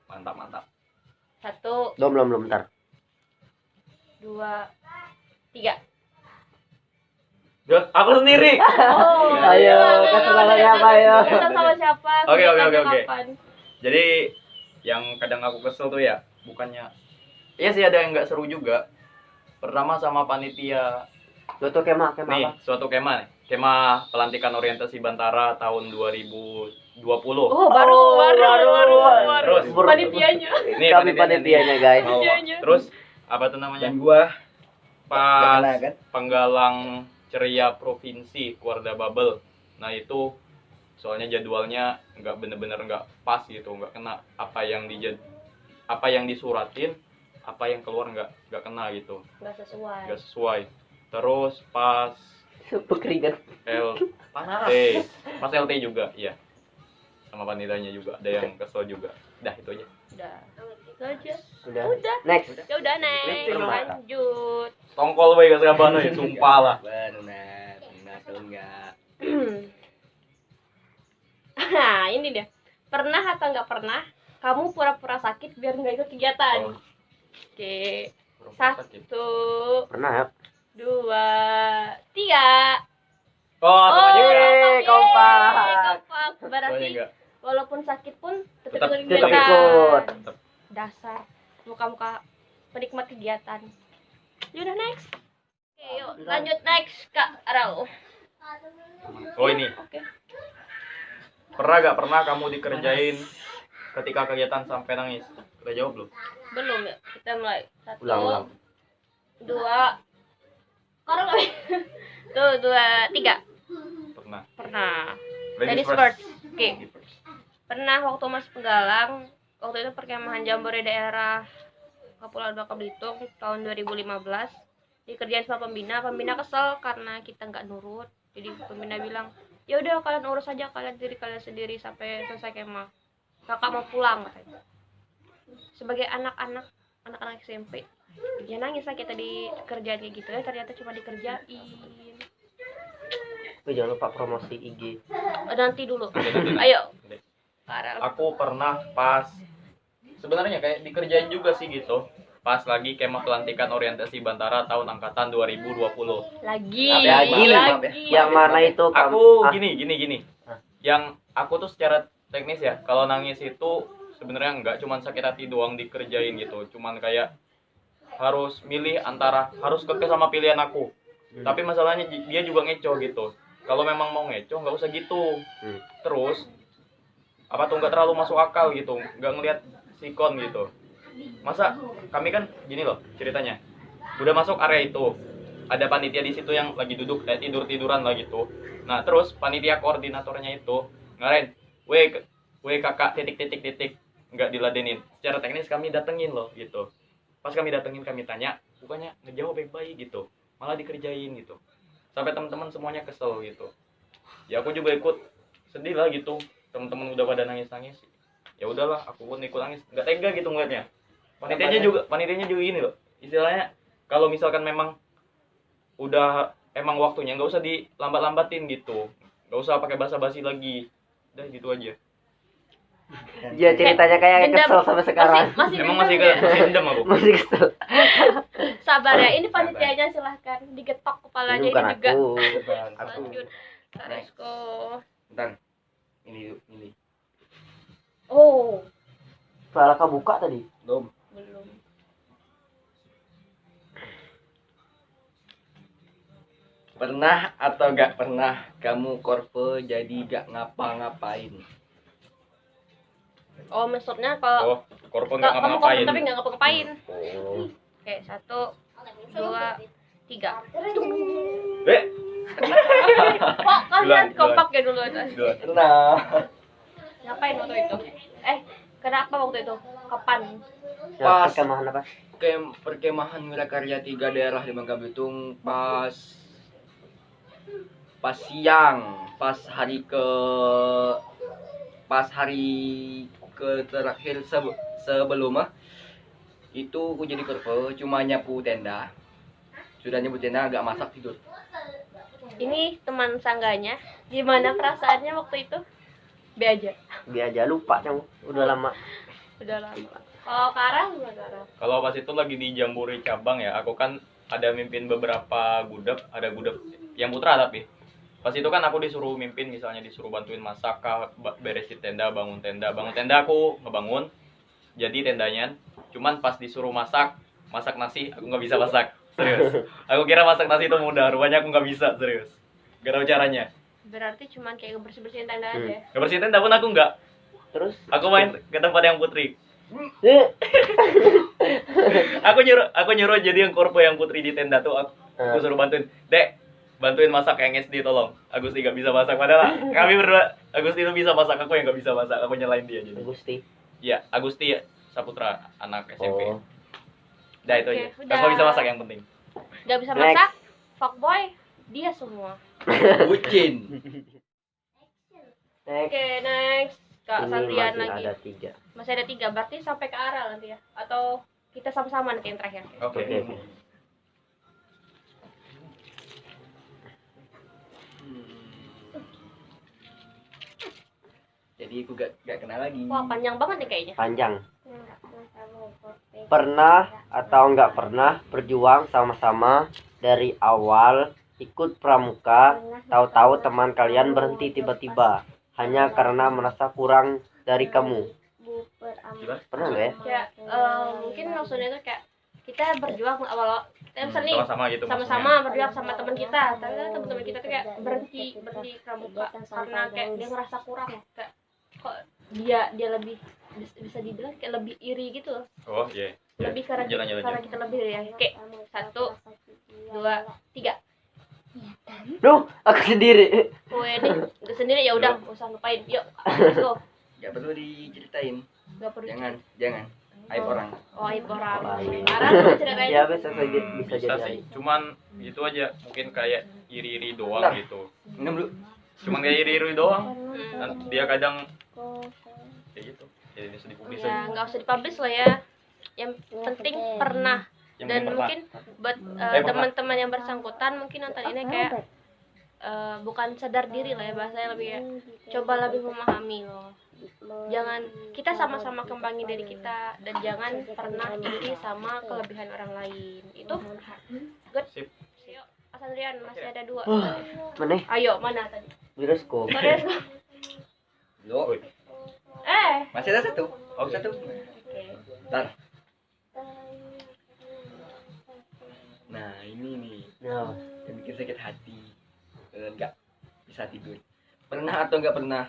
Speaker 2: Mantap.
Speaker 1: 1,
Speaker 3: Belum, ntar.
Speaker 1: 2, 3.
Speaker 2: Aku sendiri.
Speaker 1: Oh,
Speaker 3: Ayo, kesel sama siapa, ayo?
Speaker 1: Kesel sama siapa?
Speaker 2: Oke.
Speaker 1: Kegiatannya kapan?
Speaker 2: Jadi yang kadang aku kesel tuh ya, bukannya iya sih ada yang nggak seru juga. Pertama sama panitia.
Speaker 3: Suatu kemah
Speaker 2: Nih,
Speaker 3: apa?
Speaker 2: suatu kemah nih. Kemah pelantikan orientasi Bantara tahun 2020.
Speaker 1: Oh, baru.
Speaker 2: Terus
Speaker 1: Panitianya.
Speaker 2: Nih,
Speaker 3: Kami panitianya guys.
Speaker 1: Panitianya.
Speaker 2: Terus apa tuh namanya?
Speaker 4: Dan gua
Speaker 2: Pas
Speaker 4: kena, kan?
Speaker 2: penggalang ceria provinsi Kuarda Bubble. Nah itu soalnya jadwalnya nggak bener-bener nggak pas gitu, nggak kena apa yang disuratin, apa yang keluar nggak kena gitu,
Speaker 1: Nggak sesuai.
Speaker 2: nggak sesuai. Terus pas
Speaker 3: Pekeringan.
Speaker 2: pas LT juga, iya, sama panitianya juga ada yang kesel juga. Dah itu aja.
Speaker 1: Udah. Itu aja.
Speaker 3: Udah.
Speaker 1: Ya
Speaker 3: Next.
Speaker 1: udah next. Lanjut.
Speaker 2: Tongkol boy kasih abano ya, sumpah lah.
Speaker 4: Benar atau enggak?
Speaker 1: Nah, ini dia. Pernah atau nggak pernah kamu pura-pura sakit biar nggak ikut kegiatan?
Speaker 2: Oh.
Speaker 1: Oke.
Speaker 2: Sakit.
Speaker 1: 1,
Speaker 3: Pernah ya?
Speaker 1: 2, 3.
Speaker 2: Oh, sama juga.
Speaker 3: kompak.
Speaker 2: Soalnya
Speaker 1: Berarti
Speaker 2: enggak.
Speaker 1: walaupun sakit pun
Speaker 2: Tetap
Speaker 1: ikut
Speaker 3: tetap
Speaker 1: kegiatan.
Speaker 3: ikut.
Speaker 2: Tetap.
Speaker 1: Dasar muka-muka penikmat kegiatan. Yaudah next. Oke, yuk lanjut next Kak Arau.
Speaker 2: Oh ini.
Speaker 1: Oke.
Speaker 2: Pernah kamu dikerjain ketika kegiatan sampai nangis? Udah jawab belum?
Speaker 1: Belum ya. Kita mulai. 1,
Speaker 3: Ulang.
Speaker 1: 2. Korong lagi. Tuh, 2, 3. Pernah. Ladies first. Oke. Pernah waktu masih penggalang. Waktu itu perkemahan Jambore daerah Kepulauan Bangka Belitung tahun 2015. Dikerjain sama pembina kesel karena kita nggak nurut. Jadi pembina bilang, ya udah kalian urus aja kalian sendiri sampai selesai kemah. Kakak mau pulang katanya. Sebagai anak-anak SMP, ya nangis lah kita dikerjain kayak gitu ya, ternyata cuma dikerjain.
Speaker 3: Jangan lupa promosi IG.
Speaker 1: Nanti dulu.
Speaker 2: Nanti.
Speaker 1: Ayo. Karel.
Speaker 2: Aku pernah pas sebenarnya kayak dikerjain juga sih gitu. Pas lagi kemah pelantikan orientasi Bantara tahun angkatan 2020.
Speaker 1: Lagi.
Speaker 3: Yang mana itu?
Speaker 2: Aku gini. Yang aku tuh secara teknis ya, kalau nangis itu sebenarnya nggak cuman sakit hati doang dikerjain gitu. Cuman kayak harus milih antara harus kekeh sama pilihan aku. Tapi masalahnya dia juga ngeco gitu. Kalau memang mau ngeco nggak usah gitu. Terus apa tuh nggak terlalu masuk akal gitu, nggak ngelihat sikon gitu. Masa kami kan gini loh ceritanya, udah masuk area itu ada panitia di situ yang lagi duduk tiduran lah gitu. Nah terus panitia koordinatornya itu ngarain, weh kakak titik, nggak diladenin. Secara teknis kami datengin loh gitu. Pas kami datengin kami tanya, bukannya ngejawab baik-baik gitu, malah dikerjain gitu. Sampai teman-teman semuanya kesel gitu. Ya aku juga ikut sedih lah gitu. Teman-teman udah pada nangis. Ya udahlah, aku pun ikut nangis. Nggak tega gitu ngeliatnya. Panitianya juga gini loh. Istilahnya kalau misalkan memang udah emang waktunya nggak usah dilambat-lambatin gitu. Nggak usah pakai basa-basi lagi. Udah gitu aja.
Speaker 3: Ya ceritanya kayak
Speaker 1: Dendam.
Speaker 3: kesel sampai sekarang.
Speaker 2: Emang masih
Speaker 1: dendam ya?
Speaker 2: dendam aku.
Speaker 3: Masih kesel.
Speaker 1: Sabar ya, ini panitianya silahkan digetok kepalanya
Speaker 3: Ini bukan
Speaker 1: ini juga.
Speaker 3: aku.
Speaker 1: Lanjut. Kak Resko.
Speaker 4: Bentar. Ini.
Speaker 1: Oh,
Speaker 3: Salah kau buka tadi.
Speaker 4: Belum.
Speaker 1: belum.
Speaker 4: Pernah atau gak pernah kamu korpe jadi gak ngapa-ngapain?
Speaker 1: Oh, maksudnya kalau
Speaker 2: Oh, korpo nggak
Speaker 1: kamu
Speaker 2: ngapa-ngapain.
Speaker 1: tapi nggak ngapa-ngapain.
Speaker 2: Oh.
Speaker 1: Oke, 1, 2, 3.
Speaker 2: Eh,
Speaker 1: Kok kalian
Speaker 2: Duluan.
Speaker 1: kompak ya dulu aja?
Speaker 4: Pernah.
Speaker 1: Ngapain waktu itu? Kenapa waktu itu? Kapan?
Speaker 3: Ya,
Speaker 4: Pas.
Speaker 3: perkemahan apa?
Speaker 4: Perkemahan Wirakarya 3 daerah di Bangka Belitung pas siang, pas hari ke terakhir sebelumnya itu aku jadi korpo cuma nyapu tenda. Sudah nyapu tenda agak masak tidur.
Speaker 1: Ini teman sangganya. Gimana perasaannya waktu itu? Be aja.
Speaker 3: Biar aja lupa yang udah lama.
Speaker 1: Udah lama. Kalau Kara gimana Kara?
Speaker 2: kalau pas itu lagi di Jambore cabang ya, aku kan ada mimpin beberapa gudeg, ada gudeg yang putra tapi pas itu kan aku disuruh mimpin, misalnya disuruh bantuin masak kah, beresin tenda, bangun tenda aku ngebangun jadi tendanya. Cuman pas disuruh masak nasi aku nggak bisa masak, serius. Aku kira masak nasi itu mudah, rupanya aku nggak bisa, serius. Gak tahu caranya.
Speaker 1: Berarti cuman kayak bersih-bersihin tenda aja.
Speaker 2: Ngebersihin tenda pun aku nggak.
Speaker 3: Terus
Speaker 2: Aku main ke tempat yang putri.
Speaker 3: eh,
Speaker 2: Aku nyuruh jadi yang korpo yang putri di tenda tuh. Aku suruh bantuin, Dek, bantuin masak yang SD tolong. Agusti gak bisa masak, padahal kami berdua. Agusti itu bisa masak, aku yang gak bisa masak. Aku nyalain dia jadi.
Speaker 3: Gusti.
Speaker 2: Iya, Agusti Saputra, anak SMP.
Speaker 3: Oh.
Speaker 2: Udah itu
Speaker 1: Oke,
Speaker 2: aja.
Speaker 1: udah.
Speaker 2: Aku bisa masak yang penting.
Speaker 1: Gak bisa
Speaker 3: Next.
Speaker 1: masak, fuckboy, dia semua.
Speaker 4: Bucin.
Speaker 3: Next.
Speaker 1: Oke, next. Kak
Speaker 3: Ini
Speaker 1: Sandrian
Speaker 3: masih
Speaker 1: lagi.
Speaker 3: ada 3.
Speaker 1: Masih ada 3, berarti sampai ke arah nanti ya? Atau kita sama-sama nanti yang terakhir?
Speaker 2: Oke.
Speaker 3: Oke.
Speaker 4: Jadi aku gak kenal lagi.
Speaker 1: Wah, panjang banget nih kayaknya.
Speaker 3: Panjang. Pernah atau enggak pernah berjuang sama-sama dari awal ikut pramuka, tahu-tahu teman kalian berhenti tiba-tiba hanya karena merasa kurang dari kamu.
Speaker 2: Gila.
Speaker 3: Pernah nggak ya?
Speaker 1: Kayak mungkin maksudnya itu kayak kita berjuang awal kita misal nih
Speaker 2: Sama-sama gitu
Speaker 1: sama-sama berjuang sama teman kita, tapi kan teman-teman kita tuh kayak berhenti pramuka karena kayak dia ngerasa kurang, kayak kok dia lebih bisa dibilang kayak lebih iri gitu loh.
Speaker 2: Oh, iya. Yeah.
Speaker 1: Lebih karena
Speaker 2: Jalan.
Speaker 1: kita lebih iri ya. Kayak 1, 2, 3.
Speaker 3: Duh, aku sendiri.
Speaker 1: Gue nih udah sendiri, ya udah nggak usah lupain. Yuk, let's go.
Speaker 4: Gak perlu diceritain.
Speaker 1: Gak perlu.
Speaker 4: Jangan. Aib orang.
Speaker 1: Oh, aib orang.
Speaker 3: Aib.
Speaker 1: Sekarang lu ceritain.
Speaker 3: Ya bisa saja bisa
Speaker 2: Bisa
Speaker 3: jadi.
Speaker 2: sih. Cuman itu aja, mungkin kayak iri-iri doang gitu.
Speaker 4: Minum dulu.
Speaker 2: Cuman kayak iri-iri doang.
Speaker 1: Hmm.
Speaker 2: Dan dia kadang kayak gitu. Jadi bisa dipublis
Speaker 1: Ya,
Speaker 2: aja.
Speaker 1: nggak usah dipublish lah ya. Yang penting pernah.
Speaker 2: Yang
Speaker 1: Dan
Speaker 2: penting
Speaker 1: mungkin buat
Speaker 2: pernah.
Speaker 1: teman-teman yang bersangkutan mungkin nonton ini kayak bukan sadar diri lah ya, bahasanya lebih ya, coba lebih memahami loh. Jangan, kita sama-sama kembangin diri kita dan jangan pernah iri sama kelebihan orang lain. Itu good.
Speaker 2: Sip.
Speaker 1: Yuk, Mas Andrian masih ada 2.
Speaker 3: Mana?
Speaker 1: Ayo, mana tadi?
Speaker 3: Bioskop.
Speaker 1: Sorry.
Speaker 4: Lo. Masih ada satu. Oh, satu.
Speaker 1: Oke.
Speaker 4: Ntar. Nah, ini nih
Speaker 3: Nah,
Speaker 4: yang bikin sakit hati. Enggak bisa tidur. Pernah atau enggak pernah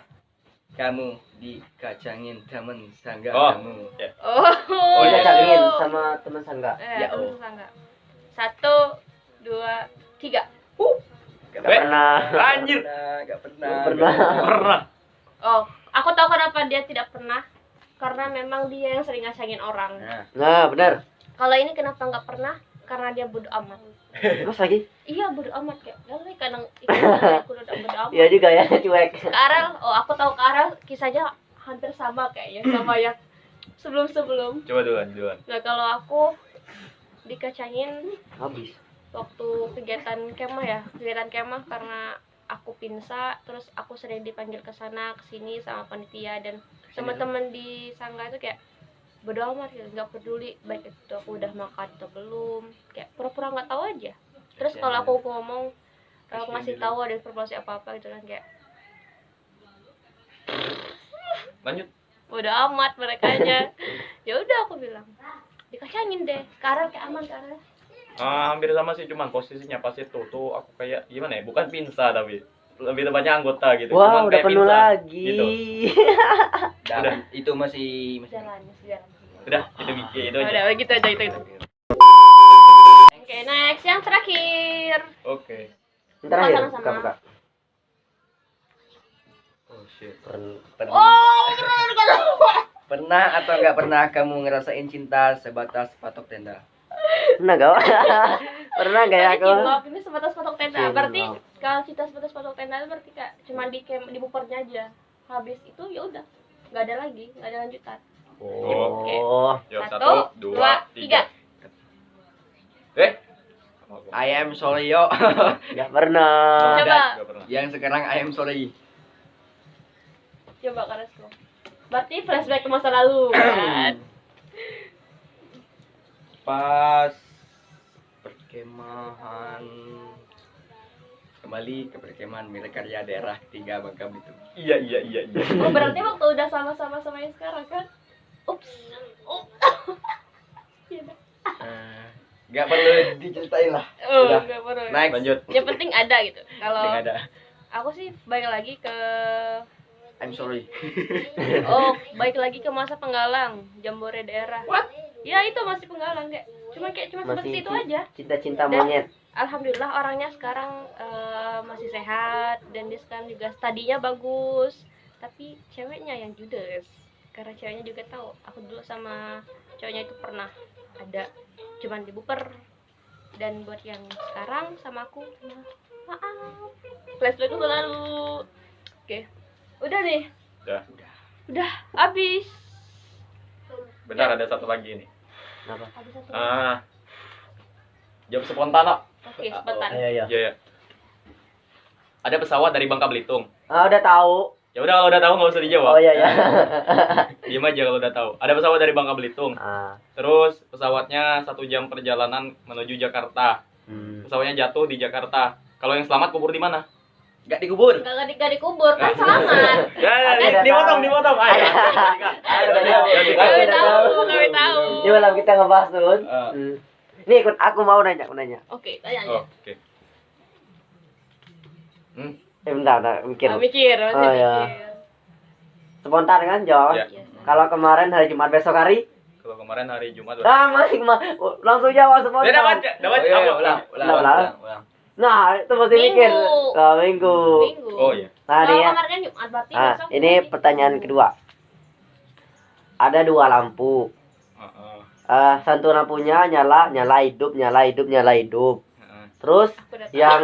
Speaker 4: kamu dikacangin teman sangga
Speaker 2: Oh.
Speaker 4: kamu?
Speaker 2: Ya.
Speaker 1: Oh,
Speaker 2: iya.
Speaker 3: dikacangin sama teman sangga.
Speaker 4: Ya,
Speaker 1: temen
Speaker 4: oh.
Speaker 1: tetangga. 1, 2, 3.
Speaker 4: Gak
Speaker 3: Pernah.
Speaker 2: Anjir.
Speaker 4: Gak pernah.
Speaker 3: Pernah.
Speaker 2: Pernah.
Speaker 1: Oh, aku tahu kenapa dia tidak pernah. Karena memang dia yang sering ngacangin orang.
Speaker 4: Nah,
Speaker 3: Nah, benar.
Speaker 1: Kalau ini kenapa nggak pernah? Karena dia bodo amat.
Speaker 3: Terus lagi?
Speaker 1: Iya, bodo amat kayak. Lalu kadang aku udah bodo amat.
Speaker 3: Iya juga ya, cuek.
Speaker 1: Karel, aku tahu Karel kisahnya hampir sama kayaknya sama yang sebelum-sebelum.
Speaker 2: Coba duluan.
Speaker 1: Nah, kalau aku dikacangin
Speaker 3: Habis.
Speaker 1: waktu kegiatan kemah karena aku pinsa, terus aku sering dipanggil ke sana ke sini sama panitia dan teman-teman di sangga itu kayak bodo amat gitu, nggak peduli baik itu aku udah makan atau belum, kayak pura-pura nggak tahu aja. Terus kalau aku ngomong ngasih tahu ada informasi apa-apa gitu kan kayak
Speaker 2: Lanjut.
Speaker 1: bodo amat mereka aja. Ya udah aku bilang dikacangin deh, Karel kayak aman Karel.
Speaker 2: Hampir sama sih, cuman posisinya pas itu tuh aku kayak gimana ya? Bukan pinsa tapi lebih tepatnya anggota gitu.
Speaker 3: Wah,
Speaker 2: Cuman
Speaker 3: udah
Speaker 2: kayak
Speaker 3: penuh
Speaker 2: pinsa,
Speaker 3: lagi.
Speaker 2: gitu.
Speaker 4: Dan itu masih
Speaker 1: Jalan, jalan.
Speaker 2: Udah, itu aja.
Speaker 1: Udah, gitu aja itu. Oke, next yang terakhir.
Speaker 2: Oke.
Speaker 3: Yang terakhir,
Speaker 1: Sama-sama.
Speaker 3: buka-buka.
Speaker 2: Oh shit.
Speaker 4: Pernah atau nggak pernah kamu ngerasain cinta sebatas patok tenda?
Speaker 3: Pernah gak? Pernah gak ya aku?
Speaker 1: Cinlok ini sebatas patok tenda.
Speaker 3: Cinlok.
Speaker 1: Berarti kalau cinta sebatas patok tenda itu berarti kak cuma di bupernya aja. Habis itu ya udah, nggak ada lagi, nggak ada lanjutan.
Speaker 2: Oh.
Speaker 3: Oh,
Speaker 2: Yuk,
Speaker 1: Satu, dua, tiga.
Speaker 4: I am sorry yo.
Speaker 3: gak pernah.
Speaker 1: Coba.
Speaker 2: Nggak pernah.
Speaker 4: Yang sekarang I am sorry.
Speaker 1: Coba Kareslo. Berarti flashback ke masa lalu kan?
Speaker 4: Pas perkemahan, kembali ke perkemahan milik karya daerah 3 Bangka Belitung.
Speaker 2: Iya.
Speaker 1: Oh berarti waktu udah sama-sama sama yang sekarang kan? Ups. Oh. Iya dah.
Speaker 4: Nggak perlu diceritain lah.
Speaker 1: Oh,
Speaker 4: Udah.
Speaker 1: nggak perlu.
Speaker 4: Next.
Speaker 2: Lanjut.
Speaker 1: Yang penting ada gitu. Kalau
Speaker 4: Yang ada.
Speaker 1: aku sih balik lagi ke
Speaker 4: I'm sorry.
Speaker 1: balik lagi ke masa Penggalang, Jambore daerah. What? Ya itu masih Penggalang kayak cuma seperti itu aja.
Speaker 3: Cinta-cinta
Speaker 1: Dan-
Speaker 3: monyet.
Speaker 1: Alhamdulillah orangnya sekarang masih sehat dan dia sekarang juga studinya bagus. Tapi ceweknya yang judes. Karena ceweknya juga tahu aku dulu sama cowoknya itu pernah ada cuman di buper. Dan buat yang sekarang sama aku maaf. Flashback itu selalu. Oke. Udah nih. Udah habis.
Speaker 2: Bentar, ada satu lagi nih.
Speaker 3: Kenapa?
Speaker 1: Habis satu.
Speaker 2: Jawab spontan, no?
Speaker 1: Oke, sebentar.
Speaker 3: Iya.
Speaker 2: Iya. Ada pesawat dari Bangka Belitung.
Speaker 3: Udah tahu.
Speaker 2: Ya udah, kalau udah tahu nggak usah dijawab.
Speaker 3: Oh iya.
Speaker 2: Diam aja kalau udah tahu. Ada pesawat dari Bangka Belitung. Terus pesawatnya 1 jam perjalanan menuju Jakarta. Pesawatnya jatuh di Jakarta. Kalau yang selamat kubur di mana?
Speaker 4: Nggak dikubur.
Speaker 1: Enggak dikubur kan selamat.
Speaker 3: Ada
Speaker 2: Dipotong. Ayo.
Speaker 3: Udah
Speaker 1: Tahu.
Speaker 3: Ini malam kita ngebahas tuh.
Speaker 2: Ah.
Speaker 3: Nih ikut aku mau nanya.
Speaker 1: Oke, tanya aja.
Speaker 2: Oh, oke.
Speaker 3: Bentar, mikir.
Speaker 1: Mikir, masih
Speaker 3: Oh, iya.
Speaker 1: mikir.
Speaker 3: Spontan kan jawab.
Speaker 2: Ya.
Speaker 1: Yes.
Speaker 3: Kalau kemarin hari Jumat, besok hari?
Speaker 2: Kalau kemarin hari Jumat.
Speaker 3: Masih langsung jawab spontan.
Speaker 2: Udah baca.
Speaker 4: Ulang.
Speaker 3: Nah, itu masih
Speaker 1: Minggu.
Speaker 3: mikir. Minggu.
Speaker 1: Minggu.
Speaker 2: Oh iya.
Speaker 3: Nah,
Speaker 1: Kalau
Speaker 3: nih ya.
Speaker 1: kemarin kan Jumat berarti
Speaker 3: Nah,
Speaker 1: besok
Speaker 3: ini
Speaker 1: hari.
Speaker 3: pertanyaan kedua. Ada 2 lampu. Satu lampunya nyala hidup. Terus
Speaker 1: Aku udah tahu.
Speaker 3: yang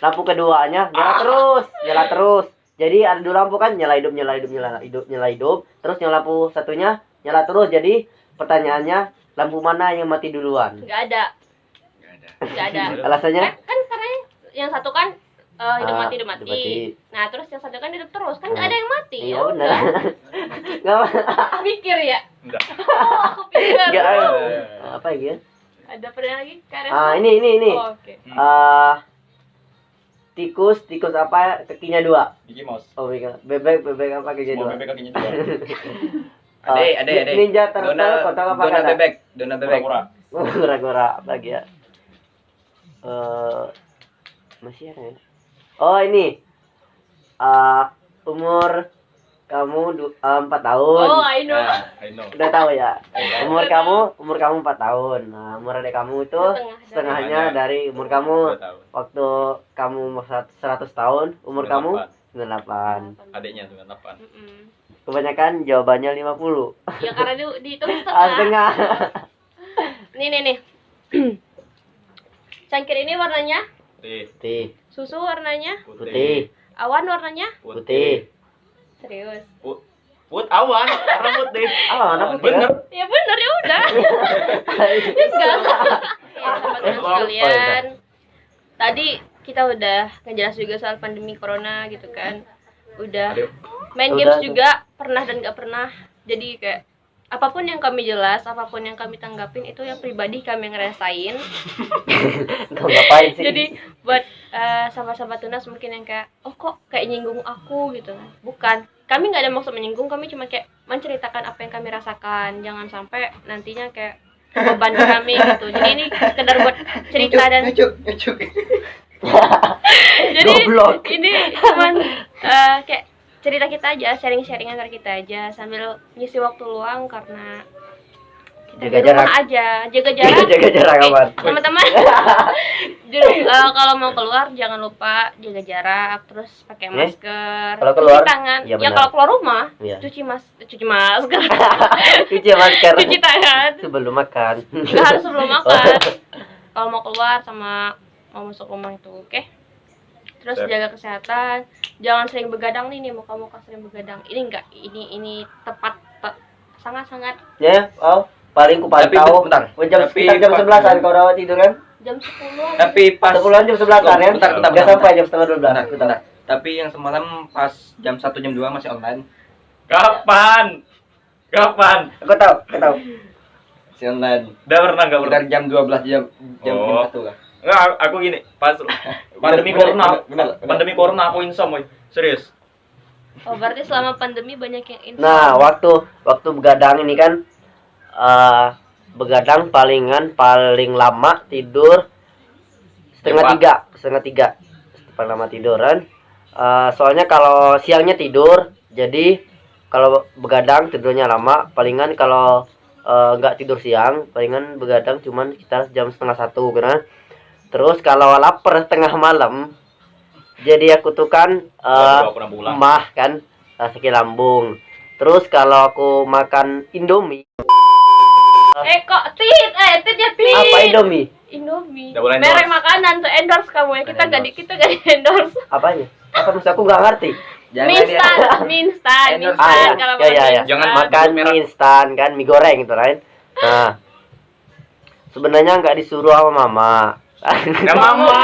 Speaker 3: lampu keduanya nyala terus. Jadi ada 2 lampu kan, nyala hidup. Terus yang lampu satunya nyala terus. Jadi pertanyaannya, lampu mana yang mati duluan?
Speaker 1: Enggak ada.
Speaker 3: Alasannya?
Speaker 1: Kan karena yang satu kan hidup mati.
Speaker 3: hidup mati.
Speaker 1: Nah, terus yang satu kan hidup terus. Kan enggak ada yang mati.
Speaker 3: Iya
Speaker 1: Oh,
Speaker 3: benar. Enggak
Speaker 1: Mikir ya.
Speaker 2: Enggak.
Speaker 1: Aku pikir.
Speaker 3: Enggak. Apa ya?
Speaker 1: Ada pernah lagi Kares?
Speaker 3: Ini.
Speaker 1: Oh, oke.
Speaker 3: Tikus apa kakinya 2?
Speaker 2: Mickey Mouse.
Speaker 3: Oh my god. Bebek apa kakinya
Speaker 2: Semua
Speaker 3: 2?
Speaker 2: bebek kakinya 2.
Speaker 4: Ade.
Speaker 3: Ninja Turtle kotak apa
Speaker 4: Dona
Speaker 3: kata?
Speaker 4: bebek. Dona bebek.
Speaker 2: Pura-pura.
Speaker 3: Gora lagi ya. Masih ada ya? Oh ini. Umur kamu 4 tahun.
Speaker 1: Oh, I know.
Speaker 2: I know.
Speaker 3: Udah tahu ya. Umur kamu 4 tahun. Nah, umur adik kamu itu setengahnya dari umur kamu.
Speaker 2: 2 tahun.
Speaker 3: Waktu kamu umur 100 tahun, umur kamu 98.
Speaker 2: Adiknya 98.
Speaker 3: Kebanyakan jawabannya 50.
Speaker 1: Ya karena dihitung setengah.
Speaker 3: Setengah.
Speaker 1: Nih. Cangkir ini warnanya
Speaker 2: Putih.
Speaker 1: susu warnanya,
Speaker 3: Putih.
Speaker 1: awan warnanya
Speaker 3: Putih.
Speaker 1: serius.
Speaker 2: Put awan, rambut deh.
Speaker 3: Anak
Speaker 2: Bener.
Speaker 1: Ya bener ya udah. Ya enggak. Ya sahabat sekalian. Tadi kita udah ngejelas juga soal pandemi corona gitu kan. Udah
Speaker 2: Aduh.
Speaker 1: main
Speaker 3: Udah
Speaker 1: games
Speaker 3: tuh.
Speaker 1: juga pernah dan gak pernah. Jadi kayak apapun yang kami jelas, apapun yang kami tanggapin itu yang pribadi kami ngerasain.
Speaker 3: Kau ngapain sih?
Speaker 1: Jadi buat sahabat-sahabat tunas mungkin yang kayak oh kok kayak nyinggung aku gitu kan. Bukan. Kami nggak ada maksud menyinggung, kami cuma kayak menceritakan apa yang kami rasakan. Jangan sampai nantinya kayak beban kami gitu. Jadi ini sekedar buat cerita dan
Speaker 4: Nyucuk.
Speaker 1: jadi
Speaker 3: Goblok.
Speaker 1: ini cuman kayak cerita kita aja, sharing-sharing antar kita aja sambil ngisi waktu luang karena kita
Speaker 3: Jaga
Speaker 1: di rumah
Speaker 3: jarak.
Speaker 1: aja, jaga jarak.
Speaker 3: Jaga jarak
Speaker 1: Oke,
Speaker 3: aman.
Speaker 1: teman-teman. Kalau mau keluar jangan lupa jaga jarak, terus pakai masker,
Speaker 3: Kalau keluar?
Speaker 1: cuci tangan.
Speaker 3: Iya,
Speaker 1: Ya
Speaker 3: benar.
Speaker 1: kalau keluar rumah,
Speaker 3: Iya.
Speaker 1: cuci masker,
Speaker 3: Cuci masker
Speaker 1: cuci tangan.
Speaker 3: sebelum makan.
Speaker 1: Nggak harus sebelum makan. Kalau mau keluar sama mau masuk rumah itu, oke? Terus
Speaker 2: Siap.
Speaker 1: jaga kesehatan, jangan sering begadang nih muka-muka sering begadang. Ini enggak, ini tepat sangat-sangat
Speaker 3: Ya, paling ku
Speaker 4: Tapi
Speaker 3: pantau.
Speaker 4: bentar.
Speaker 3: Jam
Speaker 4: Tapi
Speaker 3: sekitar jam 11-an kau rawat tidur kan?
Speaker 1: jam 10-an.
Speaker 4: Tapi pas
Speaker 3: 10-an jam 11-an kan?
Speaker 4: Bentar.
Speaker 3: Nggak sampai jam setengah 12.
Speaker 4: Bentar. Tapi yang semalam pas jam 1 jam 2 masih online.
Speaker 2: Kapan?
Speaker 3: Aku tahu.
Speaker 4: Masih online.
Speaker 2: Udah pernah nggak pernah?
Speaker 4: Sekitar jam 12 jam
Speaker 2: Oh.
Speaker 4: 1 lah.
Speaker 2: Enggak, aku gini, pas pandemi corona aku insam, woy. Serius.
Speaker 1: Oh, berarti selama pandemi banyak yang instan.
Speaker 3: Nah, waktu begadang ini kan begadang paling lama tidur setengah tiga paling lama tiduran. Soalnya kalau siangnya tidur, jadi kalau begadang tidurnya lama. Palingan kalau nggak tidur siang, palingan begadang cuman sekitar jam setengah 1 kan. Terus kalau lapar tengah malam, jadi aku tuh kan
Speaker 2: Aku pernah pulang.
Speaker 3: mah kan sakit lambung. Terus kalau aku makan Indomie.
Speaker 1: Kok tit ya tit.
Speaker 3: Apa Indomie?
Speaker 1: Indomie.
Speaker 2: Nggak boleh
Speaker 1: Merek
Speaker 2: endorse.
Speaker 1: makanan tuh endorse kamu ya. Kita
Speaker 4: Endorse.
Speaker 1: kita gak di endorse.
Speaker 3: Apanya? Apa maksud aku nggak ngerti?
Speaker 1: Mie instan
Speaker 4: Endorse.
Speaker 1: kalau
Speaker 3: Ya.
Speaker 1: makan mie
Speaker 2: Jangan
Speaker 1: instan.
Speaker 3: Makan mie instan kan, mie goreng gitu kan. Nah, sebenarnya nggak disuruh sama mama.
Speaker 2: Enggak mama.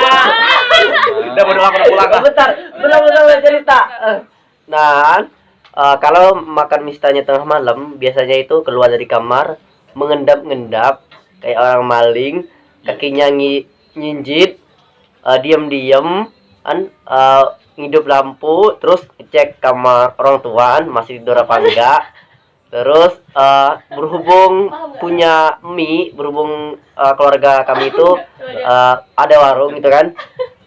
Speaker 2: Udah pernah pulang lah.
Speaker 3: Bentar, belum cerita. Nah, kalau makan mie instannya tengah malam, biasanya itu keluar dari kamar, mengendap-ngendap kayak orang maling, kakinya nyinjit, diam-diam, kan, ngidup lampu, terus cek kamar orang tua masih tidur apa enggak. Terus berhubung punya mie, berhubung keluarga kami itu ada warung gitu kan.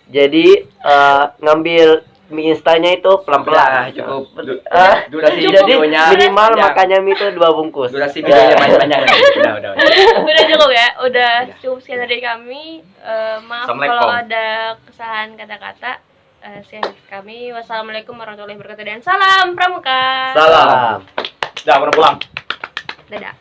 Speaker 3: Jadi ngambil mie instannya itu pelan-pelan.
Speaker 4: Cukup.
Speaker 3: Durasi
Speaker 4: Cukup.
Speaker 3: jadi
Speaker 4: Videonya
Speaker 3: minimal
Speaker 4: panjang.
Speaker 3: makannya mie itu 2 bungkus.
Speaker 4: Durasi videonya banyak-banyak. Udah.
Speaker 1: Udah cukup ya, udah cukup sekian dari kami. Maaf
Speaker 2: Assalamualaikum.
Speaker 1: kalau ada kesalahan kata-kata. Sekian dari kami. Wassalamualaikum warahmatullahi wabarakatuh dan salam pramuka.
Speaker 2: Salam. Udah pernah pulang.
Speaker 1: Dadah.